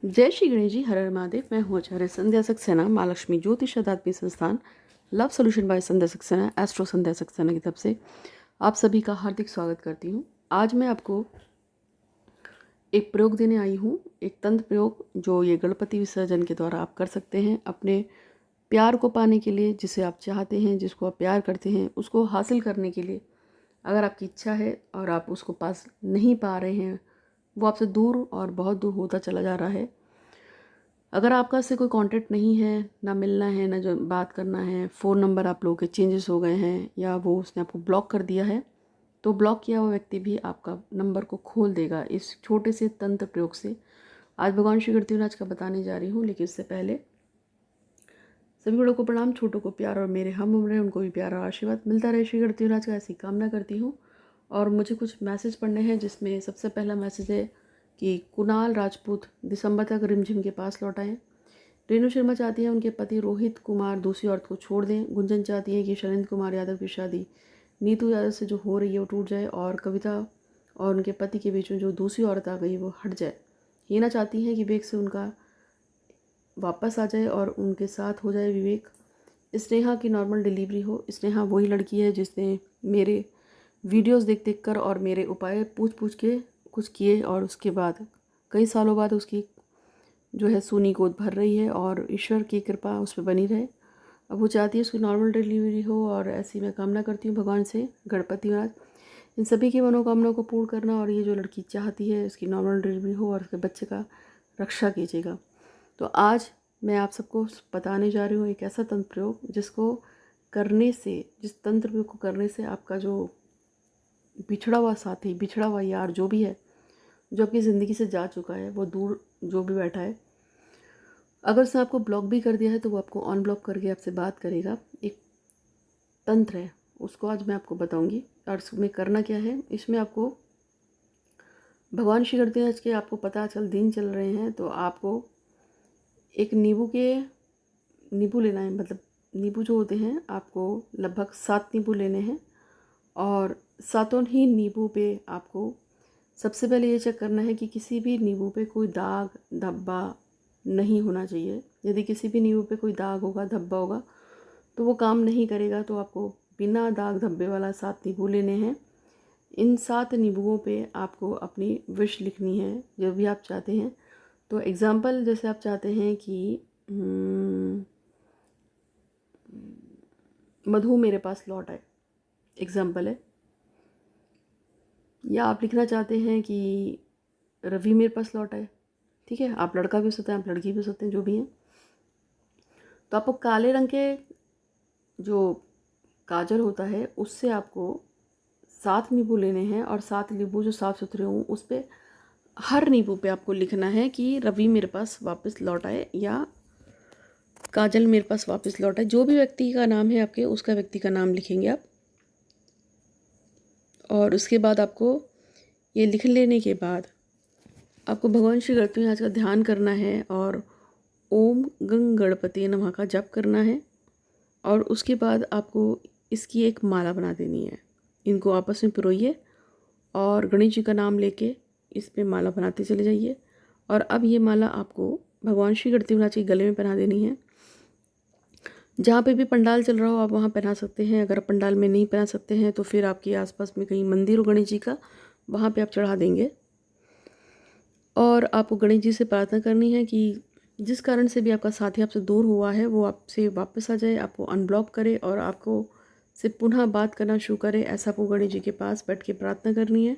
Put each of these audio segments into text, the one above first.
जय श्री गणेश जी, हर हर महादेव। मैं हूँ आचार्य संध्या सक्सेना, माँ Lakshmi Jyotish Adhyatmik Sansthan love solution by Sandhya Saxena, astro Sandhya Saxena की तरफ से आप सभी का हार्दिक स्वागत करती हूँ। आज मैं आपको एक प्रयोग देने आई हूँ, एक तंत्र प्रयोग जो ये गणपति विसर्जन के द्वारा आप कर सकते हैं अपने प्यार को पाने के लिए। जिसे आप चाहते हैं, जिसको आप प्यार करते हैं, उसको हासिल करने के लिए अगर आपकी इच्छा है और आप उसको पास नहीं पा रहे हैं, वो आपसे दूर और बहुत दूर होता चला जा रहा है, अगर आपका उससे कोई कांटेक्ट नहीं है, ना मिलना है, ना जो बात करना है, फ़ोन नंबर आप लोगों के चेंजेस हो गए हैं या वो उसने आपको ब्लॉक कर दिया है, तो ब्लॉक किया हुआ व्यक्ति भी आपका नंबर को खोल देगा इस छोटे से तंत्र प्रयोग से। आज भगवान श्री गणपति का बताने जा रही हूँ, लेकिन इससे पहले सभी बड़ों को प्रणाम, छोटों को प्यार और मेरे हम उम्र उनको भी प्यार और आशीर्वाद मिलता रहे श्री गणपति का, ऐसी कामना करती हूँ। और मुझे कुछ मैसेज पढ़ने हैं, जिसमें सबसे पहला मैसेज है कि कुणाल राजपूत दिसंबर तक रिमझिम के पास लौट आए। रेणु शर्मा चाहती हैं उनके पति रोहित कुमार दूसरी औरत को छोड़ दें। गुंजन चाहती है कि शैलेंद्र कुमार यादव की शादी नीतू यादव से जो हो रही है वो टूट जाए और कविता और उनके पति के बीच में जो दूसरी औरत आ गई वो हट जाए। हीना चाहती हैं कि विवेक से उनका वापस आ जाए और उनके साथ हो जाए विवेक। स्नेहा की नॉर्मल डिलीवरी हो। स्नेहा वही लड़की है जिसने मेरे वीडियोस देख देख कर और मेरे उपाय पूछ पूछ के कुछ किए और उसके बाद कई सालों बाद उसकी जो है सूनी गोद भर रही है और ईश्वर की कृपा उस पर बनी रहे। अब वो चाहती है उसकी नॉर्मल डिलीवरी हो और ऐसी मैं कामना करती हूँ भगवान से, गणपति महाराज इन सभी की मनोकामनाओं को पूर्ण करना। और ये जो लड़की चाहती है उसकी नॉर्मल डिलीवरी हो और उसके बच्चे का रक्षा कीजिएगा। तो आज मैं आप सबको बताने जा रही हूँ एक ऐसा तंत्र प्रयोग जिसको करने से, जिस तंत्र प्रयोग को करने से आपका जो बिछड़ा हुआ साथी, बिछड़ा हुआ यार जो भी है, जो आपकी ज़िंदगी से जा चुका है, वो दूर जो भी बैठा है, अगर उसने आपको ब्लॉक भी कर दिया है तो वो आपको अनब्लॉक करके आपसे बात करेगा। एक तंत्र है, उसको आज मैं आपको बताऊंगी। और इसमें करना क्या है, इसमें आपको भगवान श्री गणेश के आपको पता चल दिन चल रहे हैं तो आपको एक नींबू लेना है। मतलब नींबू जो होते हैं आपको लगभग 7 नींबू लेने हैं और सातों ही नींबू पे आपको सबसे पहले ये चेक करना है कि किसी भी नींबू पे कोई दाग धब्बा नहीं होना चाहिए। यदि किसी भी नींबू पे कोई दाग होगा, धब्बा होगा, तो वो काम नहीं करेगा। तो आपको बिना दाग धब्बे वाला 7 नींबू लेने हैं। इन 7 नींबुओं पे आपको अपनी विश लिखनी है जो भी आप चाहते हैं। तो एग्ज़ाम्पल जैसे आप चाहते हैं कि मधु मेरे पास लौट आए, एग्ज़ाम्पल है। या आप लिखना चाहते हैं कि रवि मेरे पास लौट आए, ठीक है। आप लड़का भी हो सकते हैं, आप लड़की भी हो सकते हैं, जो भी हैं। तो आपको काले रंग के जो काजल होता है उससे आपको 7 नींबू लेने हैं और 7 नींबू जो साफ़ सुथरे हों उस पर हर नींबू पे आपको लिखना है कि रवि मेरे पास वापस लौट आए या काजल मेरे पास वापस लौट आए। जो भी व्यक्ति का नाम है आपके, उसका व्यक्ति का नाम लिखेंगे आप। और उसके बाद आपको ये लिख लेने के बाद आपको भगवान श्री गणपति महाराज का ध्यान करना है और ओम गंग गणपति नमः का जप करना है। और उसके बाद आपको इसकी एक माला बना देनी है। इनको आपस में पिरोइए और गणेश जी का नाम लेके इस पे माला बनाते चले जाइए। और अब ये माला आपको भगवान श्री गणपति महाराज के गले में पहना देनी है। जहाँ पे भी पंडाल चल रहा हो आप वहाँ पहना सकते हैं। अगर पंडाल में नहीं पहना सकते हैं तो फिर आपके आसपास में कहीं मंदिर हो गणेश जी का, वहाँ पे आप चढ़ा देंगे। और आपको गणेश जी से प्रार्थना करनी है कि जिस कारण से भी आपका साथी आपसे दूर हुआ है वो आपसे वापस आ जाए, आपको अनब्लॉक करे और आपको से पुनः बात करना शुरू करे। ऐसा आपको गणेश जी के पास बैठ के प्रार्थना करनी है।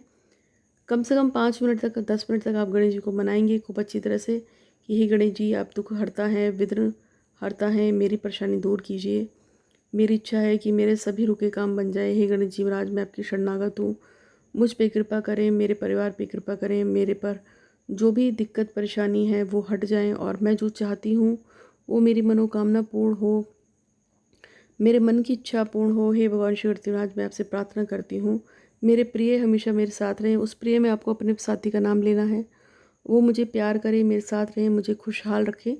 कम से कम 5 मिनट तक, 10 मिनट तक आप गणेश जी को मनाएंगे खूब अच्छी तरह से कि हे गणेश जी, आप दुख हरता है, विघ्न हरता है, मेरी परेशानी दूर कीजिए। मेरी इच्छा है कि मेरे सभी रुके काम बन जाए। हे गणेश जी महाराज, मैं आपकी शरणागत हूँ, मुझ पे कृपा करें, मेरे परिवार पे कृपा करें, मेरे पर जो भी दिक्कत परेशानी है वो हट जाएं और मैं जो चाहती हूँ वो मेरी मनोकामना पूर्ण हो, मेरे मन की इच्छा पूर्ण हो। हे भगवान श्री गणपति महाराज, मैं आपसे प्रार्थना करती हूँ मेरे प्रिय हमेशा मेरे साथ रहें। उस प्रिय में आपको अपने साथी का नाम लेना है। वो मुझे प्यार करे, मेरे साथ रहें, मुझे खुशहाल रखें,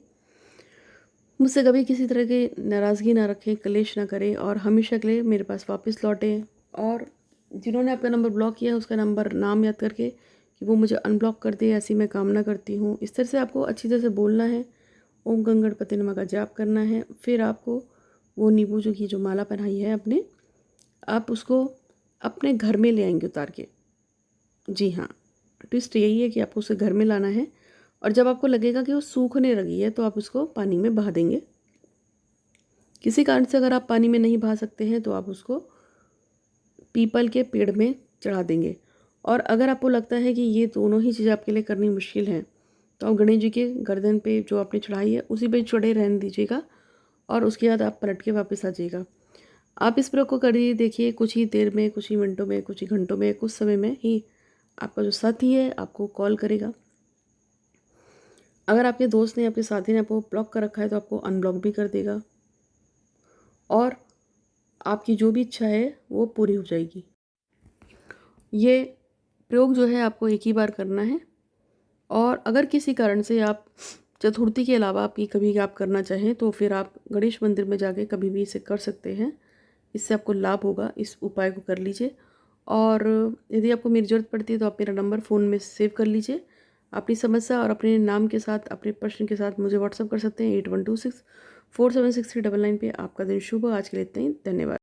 मुझसे कभी किसी तरह की नाराज़गी ना रखें, कलेश ना करें और हमेशा के लिए मेरे पास वापस लौटें। और जिन्होंने आपका नंबर ब्लॉक किया है उसका नंबर नाम याद करके, कि वो मुझे अनब्लॉक कर दे, ऐसी मैं कामना करती हूँ। इस तरह से आपको अच्छी तरह से बोलना है। ओम गं गणपति नमः का जाप करना है। फिर आपको वो नींबू जो की जो माला पहनाई है अपने, आप उसको अपने घर में ले आएंगे उतार के। जी हाँ, ट्विस्ट यही है कि आपको उसे घर में लाना है और जब आपको लगेगा कि वो सूखने लगी है तो आप उसको पानी में बहा देंगे। किसी कारण से अगर आप पानी में नहीं बहा सकते हैं तो आप उसको पीपल के पेड़ में चढ़ा देंगे। और अगर आपको लगता है कि ये दोनों ही चीज़ें आपके लिए करनी मुश्किल हैं तो आप गणेश जी के गर्दन पे जो आपने चढ़ाई है उसी पे चढ़े रहने दीजिएगा और उसके बाद आप पलट के वापस आ जाइएगा। आप इस प्रयोग को करिए, देखिए कुछ ही देर में, कुछ ही मिनटों में, कुछ ही घंटों में, कुछ समय में ही आपका जो साथी है आपको कॉल करेगा। अगर आपके दोस्त ने, आपके साथी ने आपको ब्लॉक कर रखा है तो आपको अनब्लॉक भी कर देगा और आपकी जो भी इच्छा है वो पूरी हो जाएगी। ये प्रयोग जो है आपको एक ही बार करना है और अगर किसी कारण से आप चतुर्थी के अलावा आपकी कभी आप करना चाहें तो फिर आप गणेश मंदिर में जाके कभी भी इसे कर सकते हैं। इससे आपको लाभ होगा, इस उपाय को कर लीजिए। और यदि आपको मेरी ज़रूरत पड़ती है तो आप मेरा नंबर फ़ोन में सेव कर लीजिए। अपनी समस्या और अपने नाम के साथ, अपने प्रश्न के साथ मुझे व्हाट्सअप कर सकते हैं 8126476399 पे। आपका दिन शुभ हो। आज के लिए इतना ही, धन्यवाद।